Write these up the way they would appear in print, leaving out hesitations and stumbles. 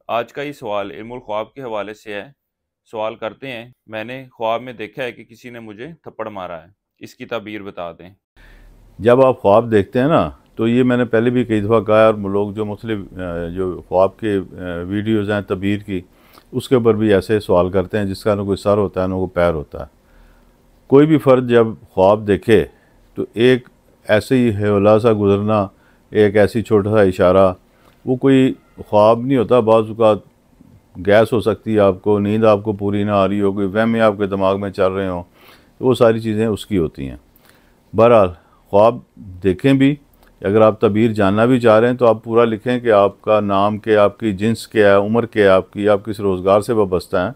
आज का ये सवाल इल्मुल ख्वाब के हवाले से है। सवाल करते हैं, मैंने ख्वाब में देखा है कि किसी ने मुझे थप्पड़ मारा है। इसकी ताबीर बता दें। जब आप ख्वाब देखते हैं ना, तो ये मैंने पहले भी कई दफ़ा कहा है, और लोग जो मुख्तलिफ जो ख्वाब के वीडियोज़ हैं तबीर की, उसके ऊपर भी ऐसे सवाल करते हैं जिसका ना कोई सर होता है ना कोई पैर होता है। कोई भी फ़र्द जब ख्वाब देखे तो एक ऐसे ही हौला सा गुज़रना, एक ऐसी छोटा सा इशारा, वो कोई ख्वाब नहीं होता। बाज़ औक़ात गैस हो सकती है, आपको नींद आपको पूरी ना आ रही हो, कोई वहम आपके दिमाग में चल रहे हों, तो वो सारी चीज़ें उसकी होती हैं। बहरहाल ख्वाब देखें भी, अगर आप तबीर जानना भी चाह रहे हैं तो आप पूरा लिखें कि आपका नाम क्या, आपकी जिन्स क्या है, उम्र क्या है आपकी, आप किस रोज़गार से वाबस्ता हैं,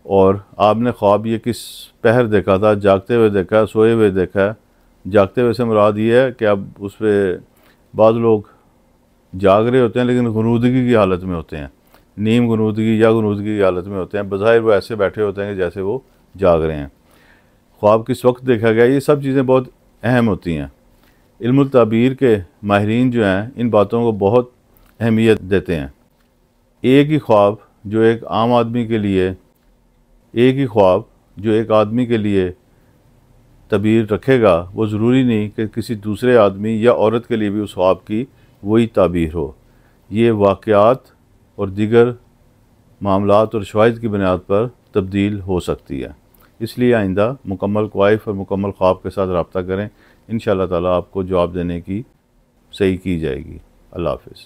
और आपने ख्वाब ये किस पहर देखा था, जागते हुए देखा है, सोए हुए देखा है। जागते हुए से मुराद ये है कि अब उस पर बाद लोग जाग रहे होते हैं लेकिन गुनूदगी की हालत में होते हैं, नीम गुनूदगी या गुनूदगी की हालत में होते हैं। बज़ाहिर वो ऐसे बैठे होते हैं कि जैसे वो जाग रहे हैं। ख्वाब किस वक्त देखा गया, ये सब चीज़ें बहुत अहम होती हैं। इल्मुल ताबीर के माहिरीन जो हैं इन बातों को बहुत अहमियत देते हैं। एक ही ख्वाब जो एक आम आदमी के लिए एक ही ख्वाब जो एक आदमी के लिए तबीर रखेगा, वो ज़रूरी नहीं कि किसी दूसरे आदमी या औरत के लिए भी उस ख्वाब की वही ताबीर हो। ये वाक़यात और दीगर मामलात और शवाहिद की बुनियाद पर तब्दील हो सकती है। इसलिए आइंदा मुकम्मल क्वाइफ और मुकम्मल ख्वाब के साथ रब्ता करें। इंशाअल्लाह ताला आपको जवाब देने की सही की जाएगी। अल्लाह हाफ़िज़।